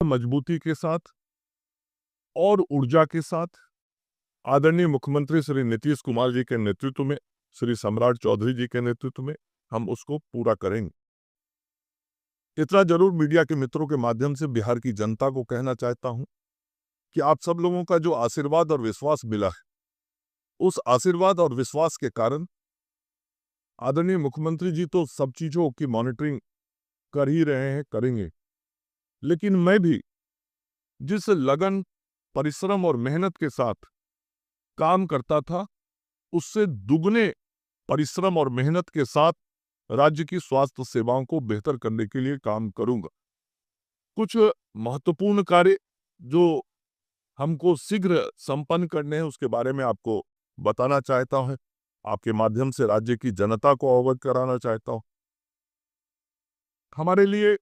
मजबूती के साथ और ऊर्जा के साथ आदरणीय मुख्यमंत्री श्री नीतीश कुमार जी के नेतृत्व में, श्री सम्राट चौधरी जी के नेतृत्व में हम उसको पूरा करेंगे। इतना जरूर मीडिया के मित्रों के माध्यम से बिहार की जनता को कहना चाहता हूं कि आप सब लोगों का जो आशीर्वाद और विश्वास मिला है, उस आशीर्वाद और विश्वास के कारण आदरणीय मुख्यमंत्री जी तो सब चीजों की मॉनिटरिंग कर ही रहे हैं, करेंगे। लेकिन मैं भी जिस लगन, परिश्रम और मेहनत के साथ काम करता था, उससे दुगने परिश्रम और मेहनत के साथ राज्य की स्वास्थ्य सेवाओं को बेहतर करने के लिए काम करूंगा। कुछ महत्वपूर्ण कार्य जो हमको शीघ्र संपन्न करने हैं, उसके बारे में आपको बताना चाहता हूं, आपके माध्यम से राज्य की जनता को अवगत कराना चाहता हूं। हमारे लिए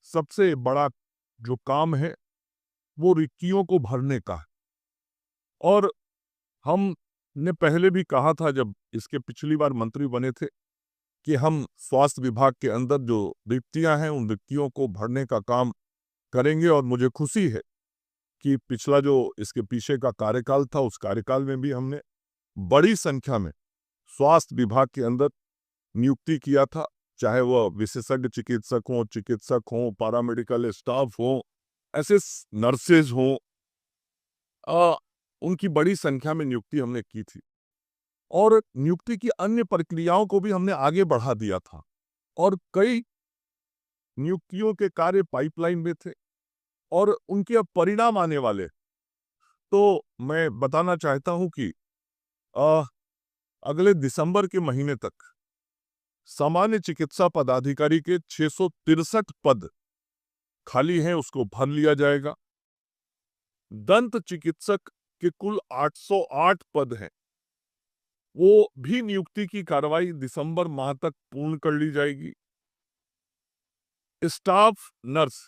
सबसे बड़ा जो काम है वो रिक्तियों को भरने का है। और हमने पहले भी कहा था, जब इसके पिछली बार मंत्री बने थे, कि हम स्वास्थ्य विभाग के अंदर जो रिक्तियां हैं, उन रिक्तियों को भरने का काम करेंगे। और मुझे खुशी है कि पिछला जो इसके पीछे का कार्यकाल था, उस कार्यकाल में भी हमने बड़ी संख्या में स्वास्थ्य विभाग के अंदर नियुक्ति किया था, चाहे वह विशेषज्ञ चिकित्सक हों, पैरामेडिकल स्टाफ हों, ऐसे नर्सेज हों, उनकी बड़ी संख्या में नियुक्ति हमने की थी। और नियुक्ति की अन्य प्रक्रियाओं को भी हमने आगे बढ़ा दिया था, और कई नियुक्तियों के कार्य पाइपलाइन में थे और उनके अब परिणाम आने वाले। तो मैं बताना चाहता हूं कि अगले दिसंबर के महीने तक सामान्य चिकित्सा पदाधिकारी के 663 पद खाली हैं, उसको भर लिया जाएगा। दंत चिकित्सक के कुल 808 पद हैं, वो भी नियुक्ति की कार्रवाई दिसंबर माह तक पूर्ण कर ली जाएगी। स्टाफ नर्स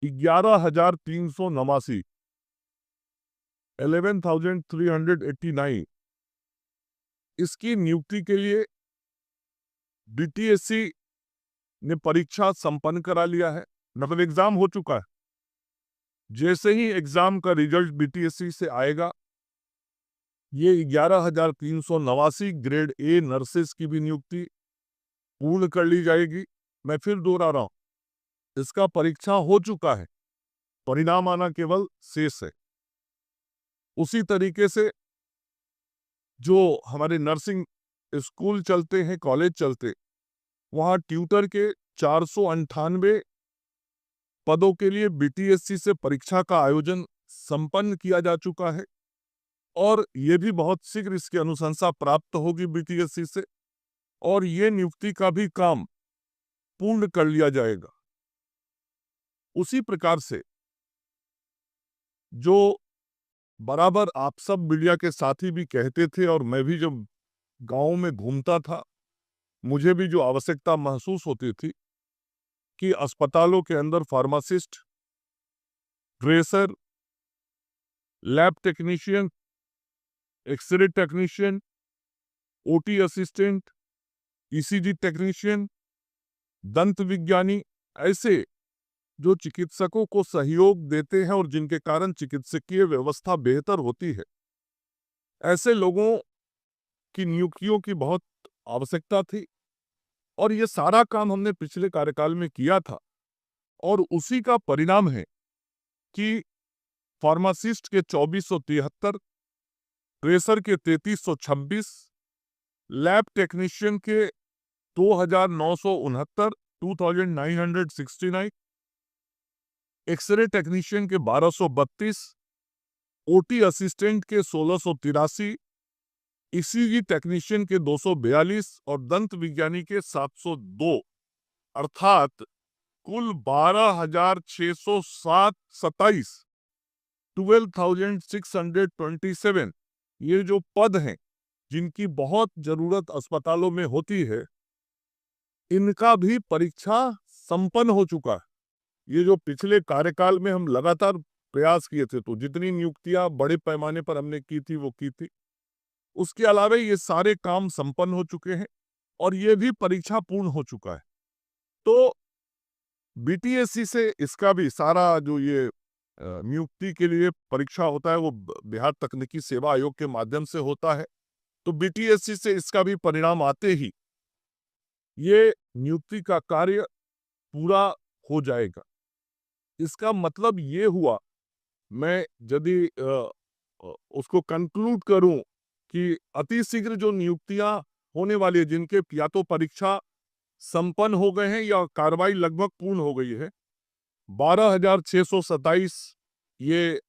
11,389, 11,389, इसकी नियुक्ति के लिए बीटीएससी ने परीक्षा संपन्न करा लिया है, मतलब एग्जाम हो चुका है। जैसे ही एग्जाम का रिजल्ट बीटीएससी से आएगा, ये 11,389 ग्रेड ए नर्सेस की भी नियुक्ति पूर्ण कर ली जाएगी। मैं फिर दोहरा रहा हूं, इसका परीक्षा हो चुका है, परिणाम आना केवल शेष है। उसी तरीके से जो हमारे नर्सिंग स्कूल चलते हैं, कॉलेज चलते, वहां ट्यूटर के 498 पदों के लिए बीटीएससी से परीक्षा का आयोजन संपन्न किया जा चुका है, और ये भी बहुत शीघ्र इसकी अनुशंसा प्राप्त होगी बीटीएससी से, और ये नियुक्ति का भी काम पूर्ण कर लिया जाएगा। उसी प्रकार से जो बराबर आप सब मीडिया के साथी भी कहते थे, और मैं भी जब गांव में घूमता था, मुझे भी जो आवश्यकता महसूस होती थी कि अस्पतालों के अंदर pharmacist, dresser, lab technician, X ray technician, OT assistant, ECG technician, दंत विज्ञानी, ऐसे जो चिकित्सकों को सहयोग देते हैं और जिनके कारण चिकित्सकीय व्यवस्था बेहतर होती है, ऐसे लोगों की नियुक्तियों की बहुत आवश्यकता थी। और ये सारा काम हमने पिछले कार्यकाल में किया था, और उसी का परिणाम है कि फार्मासिस्ट के 2473, ट्रेसर के 3326, लैब टेक्नीशियन के 2969, 2969, एक्सरे टेक्नीशियन के 1232, ओटी असिस्टेंट के 1683, ईसीजी टेक्नीशियन के 242 और दंत विज्ञानी के 702, अर्थात कुल 12,627, 12,627 ये जो पद हैं, जिनकी बहुत जरूरत अस्पतालों में होती है, इनका भी परीक्षा संपन्न हो चुका है। ये जो पिछले कार्यकाल में हम लगातार प्रयास किए थे, तो जितनी नियुक्तियां बड़े पैमाने पर हमने की थी वो की थी। उसके अलावा ये सारे काम संपन्न हो चुके हैं, और ये भी परीक्षा पूर्ण हो चुका है। तो बीटीएससी से इसका भी सारा जो ये नियुक्ति के लिए परीक्षा होता है वो बिहार तकनीकी सेवा आयोग के माध्यम से होता है। तो बीटीएससी से इसका भी परिणाम आते ही ये नियुक्ति का कार्य पूरा हो जाएगा। इसका मतलब ये हुआ, मैं यदि उसको कंक्लूड करूं कि अति शीघ्र जो नियुक्तियां होने वाली है, जिनके या तो परीक्षा संपन्न हो गए हैं या कार्रवाई लगभग पूर्ण हो गई है, 12,627 ये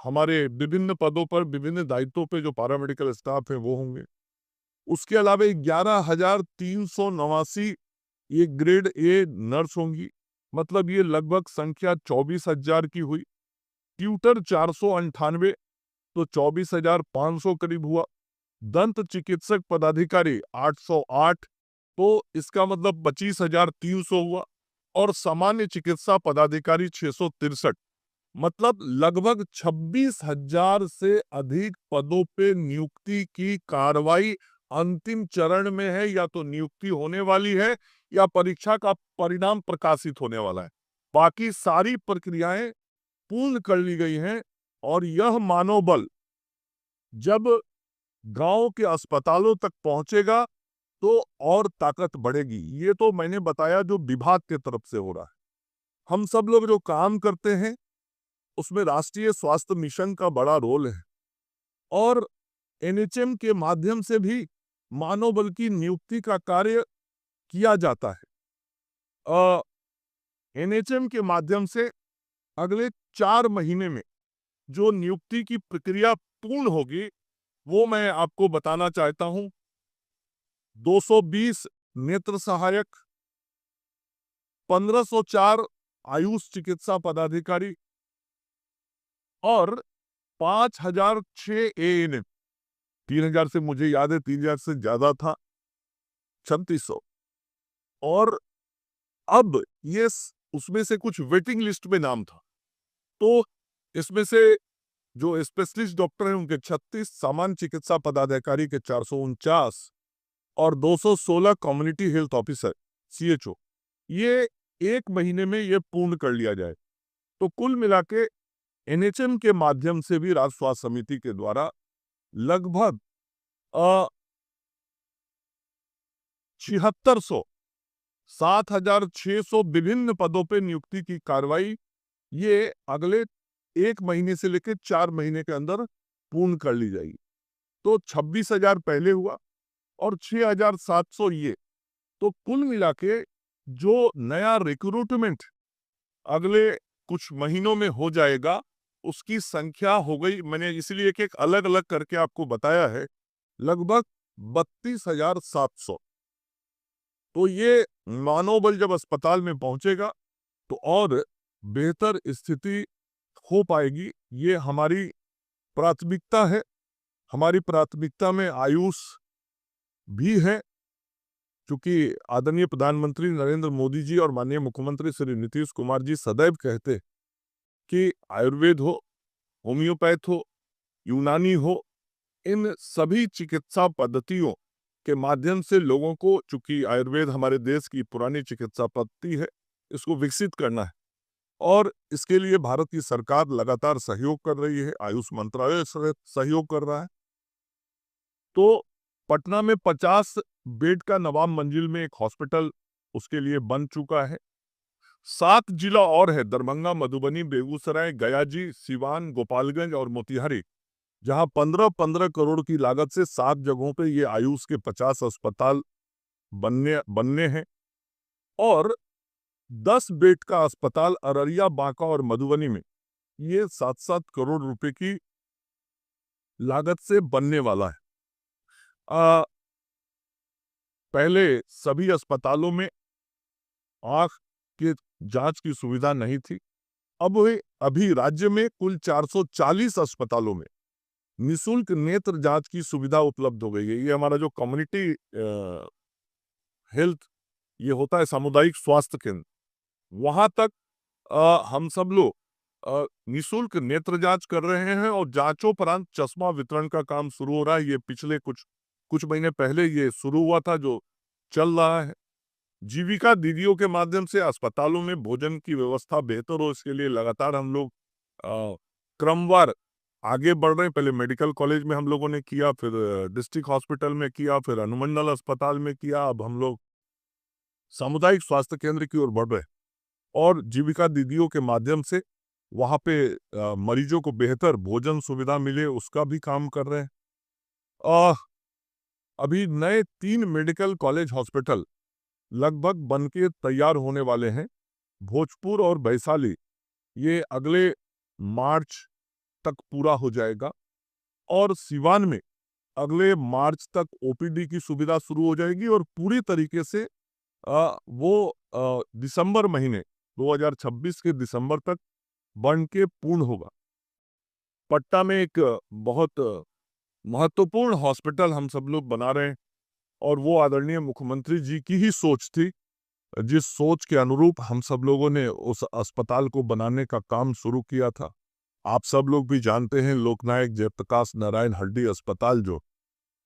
हमारे विभिन्न पदों पर विभिन्न दायित्वों पे जो पैरामेडिकल स्टाफ है वो होंगे। उसके अलावा 11,389 ये ग्रेड ए नर्स होंगी, मतलब ये लगभग संख्या 24,000 की हुई। ट्यूटर 498, तो 24,500 करीब हुआ। दंत चिकित्सक पदाधिकारी 808, तो इसका मतलब 25,300 हुआ। और सामान्य चिकित्सा पदाधिकारी 663, मतलब लगभग 26,000 से अधिक पदों पे नियुक्ति की कार्रवाई अंतिम चरण में है, या तो नियुक्ति होने वाली है या परीक्षा का परिणाम प्रकाशित होने वाला है। बाकी सारी प्रक्रियाएं पूर्ण कर ली गई हैं और यह मानव बल जब गांव के अस्पतालों तक पहुंचेगा तो और ताकत बढ़ेगी। ये तो मैंने बताया जो विभाग के तरफ से हो रहा है। हम सब लोग जो काम करते हैं उसमें राष्ट्रीय स्वास्थ्य मिशन का बड़ा रोल है और एनएचएम के माध्यम से भी मानव बल की नियुक्ति का कार्य किया जाता है। एनएचएम के माध्यम से अगले 4 महीने में जो नियुक्ति की प्रक्रिया पूर्ण होगी वो मैं आपको बताना चाहता हूं। 220 नेत्र सहायक, 1504 आयुष चिकित्सा पदाधिकारी और 5,006 एएनएम। 3,000 से मुझे याद है 3,000 से ज्यादा था, 3600। और अब ये उसमें से कुछ वेटिंग लिस्ट में नाम था, तो इसमें से जो स्पेशलिस्ट डॉक्टर हैं उनके 36, सामान्य चिकित्सा पदाधिकारी के 449 और 216 कम्युनिटी हेल्थ ऑफिसर सीएचओ, ये 1 महीने में ये पूर्ण कर लिया जाए। तो कुल मिला के एनएचएम के माध्यम से भी राज्य स्वास्थ्य समिति के द्वारा लगभग 7600, 7,600 विभिन्न पदों पे नियुक्ति की कार्रवाई ये अगले 1 महीने से लेकर 4 महीने के अंदर पूर्ण कर ली जाएगी। तो 26,000 पहले हुआ और 6,700 ये, तो कुल मिला के जो नया रिक्रूटमेंट अगले कुछ महीनों में हो जाएगा उसकी संख्या हो गई, मैंने इसलिए एक अलग अलग करके आपको बताया है, लगभग 32,700। तो ये मानव बल जब अस्पताल में पहुंचेगा तो और बेहतर स्थिति हो पाएगी। ये हमारी प्राथमिकता है। हमारी प्राथमिकता में आयुष भी है, क्योंकि आदरणीय प्रधानमंत्री नरेंद्र मोदी जी और माननीय मुख्यमंत्री श्री नीतीश कुमार जी सदैव कहते कि आयुर्वेद हो, होम्योपैथ हो, यूनानी हो, इन सभी चिकित्सा पद्धतियों के माध्यम से लोगों को, चूंकि आयुर्वेद हमारे देश की पुरानी चिकित्सा पद्धति है, इसको विकसित करना है और इसके लिए भारत की सरकार लगातार सहयोग कर रही है, आयुष मंत्रालय सहयोग कर रहा है। तो पटना में 50 बेड का नवाब मंजिल में एक हॉस्पिटल उसके लिए बन चुका है। 7 जिला और है, दरभंगा, मधुबनी, बेगूसराय, गयाजी, सिवान, गोपालगंज और मोतिहारी, जहां 15-15 करोड़ की लागत से 7 जगहों पे ये आयुष के 50 अस्पताल बनने हैं और 10 बेड का अस्पताल अररिया, बांका और मधुबनी में ये 7-7 करोड़ रुपए की लागत से बनने वाला है। पहले सभी अस्पतालों में आंख के जांच की सुविधा नहीं थी। अब अभी राज्य में कुल 440 अस्पतालों में निःशुल्क नेत्र जांच की सुविधा उपलब्ध हो गई है। ये हमारा जो कम्युनिटी हेल्थ ये होता है, सामुदायिक स्वास्थ्य केंद्र, वहां तक हम सब लोग निःशुल्क नेत्र जांच कर रहे हैं और जांचोपरांत चश्मा वितरण का काम शुरू हो रहा है। ये पिछले कुछ महीने पहले ये शुरू हुआ था, जो चल रहा है। जीविका दीदियों के माध्यम से अस्पतालों में भोजन की व्यवस्था बेहतर हो, इसके लिए लगातार हम लोग क्रमवार आगे बढ़ रहे हैं। पहले मेडिकल कॉलेज में हम लोगों ने किया, फिर डिस्ट्रिक्ट हॉस्पिटल में किया, फिर अनुमंडल अस्पताल में किया, अब हम लोग सामुदायिक स्वास्थ्य केंद्र की ओर बढ़ रहे हैं और जीविका दीदियों के माध्यम से वहाँ पे मरीजों को बेहतर भोजन सुविधा मिले, उसका भी काम कर रहे हैं। अ, अभी नए 3 मेडिकल कॉलेज हॉस्पिटल लगभग बनके तैयार होने वाले हैं। भोजपुर और वैशाली ये अगले मार्च तक पूरा हो जाएगा और सिवान में अगले मार्च तक ओपीडी की सुविधा शुरू हो जाएगी और पूरी तरीके से वो दिसंबर महीने 2026 के दिसंबर तक बन के पूर्ण होगा। पटना में एक बहुत महत्वपूर्ण हॉस्पिटल हम सब लोग बना रहे हैं और वो आदरणीय मुख्यमंत्री जी की ही सोच थी, जिस सोच के अनुरूप हम सब लोगों ने उस अस्पताल को बनाने का काम शुरू किया था। आप सब लोग भी जानते हैं लोकनायक जयप्रकाश नारायण हड्डी अस्पताल जो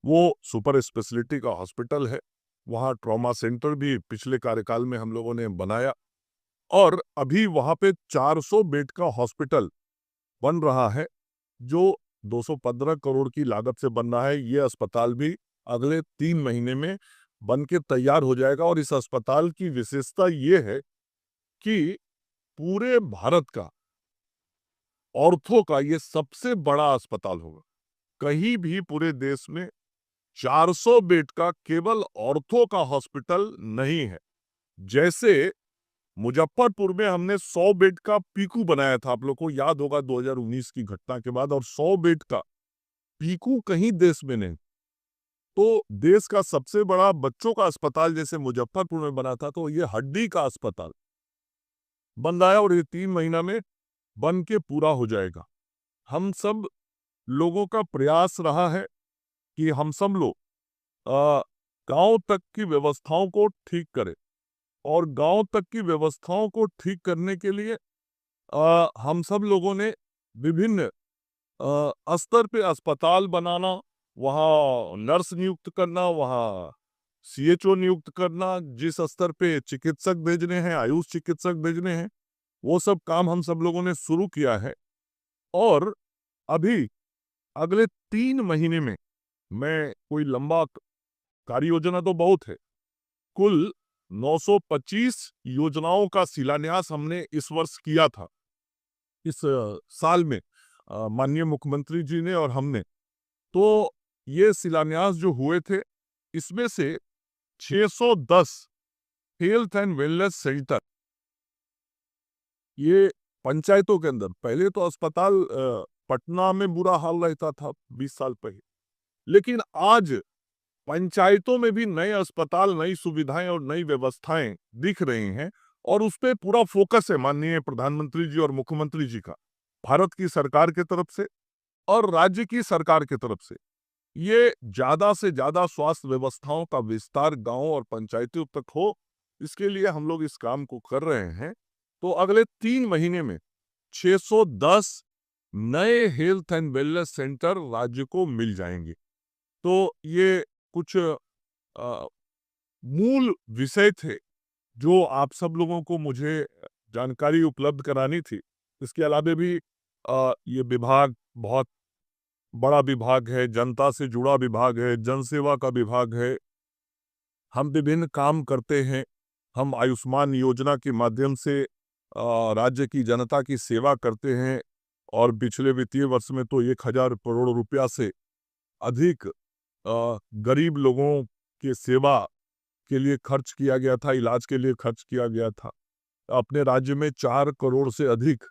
वो सुपर स्पेशलिटी का हॉस्पिटल है। वहाँ ट्रॉमा सेंटर भी पिछले कार्यकाल में हम लोगों ने बनाया और अभी वहाँ पे 400 बेड का हॉस्पिटल बन रहा है जो 215 करोड़ की लागत से बन रहा है। ये अस्पताल भी अगले 3 महीने में बन के तैयार हो जाएगा और इस अस्पताल की विशेषता ये है कि पूरे भारत का ऑर्थो का ये सबसे बड़ा अस्पताल होगा। कहीं भी पूरे देश में 400 बेड का केवल ऑर्थो का हॉस्पिटल नहीं है। जैसे मुजफ्फरपुर में हमने 100 बेड का पीकू बनाया था, आप लोग को याद होगा 2019 की घटना के बाद, और 100 बेड का पीकू कहीं देश में नहीं। तो देश का सबसे बड़ा बच्चों का अस्पताल जैसे मुजफ्फरपुर में बना था, तो ये हड्डी का अस्पताल बन रहा है और ये 3 महीना में बन के पूरा हो जाएगा। हम सब लोगों का प्रयास रहा है कि हम सब लोग गांव तक की व्यवस्थाओं को ठीक करें और गांव तक की व्यवस्थाओं को ठीक करने के लिए हम सब लोगों ने विभिन्न स्तर पे अस्पताल बनाना, वहाँ नर्स नियुक्त करना, वहाँ सीएचओ नियुक्त करना, जिस स्तर पे चिकित्सक भेजने हैं, आयुष चिकित्सक भेजने हैं, वो सब काम हम सब लोगों ने शुरू किया है। और अभी अगले 3 महीने में मैं कोई लंबा कार्य योजना तो बहुत है, कुल 925 योजनाओं का शिलान्यास हमने इस वर्ष किया था, इस साल में माननीय मुख्यमंत्री जी ने और हमने। तो ये शिलान्यास जो हुए थे, इसमें से 610 हेल्थ एंड वेलनेस सेंटर ये पंचायतों के अंदर, पहले तो अस्पताल पटना में बुरा हाल रहता था 20 साल पहले, लेकिन आज पंचायतों में भी नए अस्पताल, नई सुविधाएं और नई व्यवस्थाएं दिख रही हैं और उस पर पूरा फोकस है माननीय प्रधानमंत्री जी और मुख्यमंत्री जी का, भारत की सरकार की तरफ से और राज्य की सरकार की तरफ से। ये ज्यादा से ज्यादा स्वास्थ्य व्यवस्थाओं का विस्तार गांव और पंचायतों तक हो, इसके लिए हम लोग इस काम को कर रहे हैं। तो अगले 3 महीने में 610 नए हेल्थ एंड वेलनेस सेंटर राज्य को मिल जाएंगे। तो ये कुछ मूल विषय थे जो आप सब लोगों को मुझे जानकारी उपलब्ध करानी थी। इसके अलावा भी ये विभाग बहुत बड़ा विभाग है, जनता से जुड़ा विभाग है, जनसेवा का विभाग है। हम विभिन्न काम करते हैं। हम आयुष्मान योजना के माध्यम से राज्य की जनता की सेवा करते हैं और पिछले वित्तीय वर्ष में तो 1000 करोड़ रुपया से अधिक गरीब लोगों के सेवा के लिए खर्च किया गया था, इलाज के लिए खर्च किया गया था। अपने राज्य में 4 करोड़ से अधिक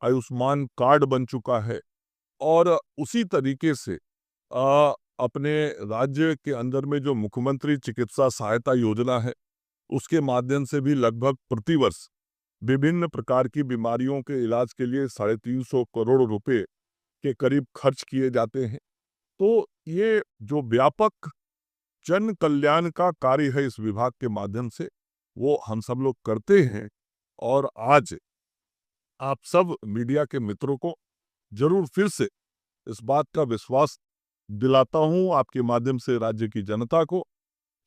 आयुष्मान कार्ड बन चुका है और उसी तरीके से अपने राज्य के अंदर में जो मुख्यमंत्री चिकित्सा सहायता योजना है, उसके माध्यम से भी लगभग प्रतिवर्ष विभिन्न प्रकार की बीमारियों के इलाज के लिए 350 करोड़ रुपए के करीब खर्च किए जाते हैं। तो ये जो व्यापक जन कल्याण का कार्य है इस विभाग के माध्यम से, वो हम सब लोग करते हैं। और आज आप सब मीडिया के मित्रों को जरूर फिर से इस बात का विश्वास दिलाता हूं आपके माध्यम से राज्य की जनता को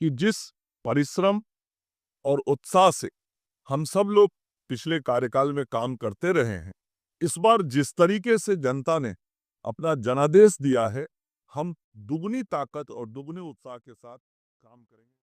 कि जिस परिश्रम और उत्साह से हम सब लोग पिछले कार्यकाल में काम करते रहे हैं, इस बार जिस तरीके से जनता ने अपना जनादेश दिया है, हम दुगनी ताकत और दुगने उत्साह के साथ काम करेंगे।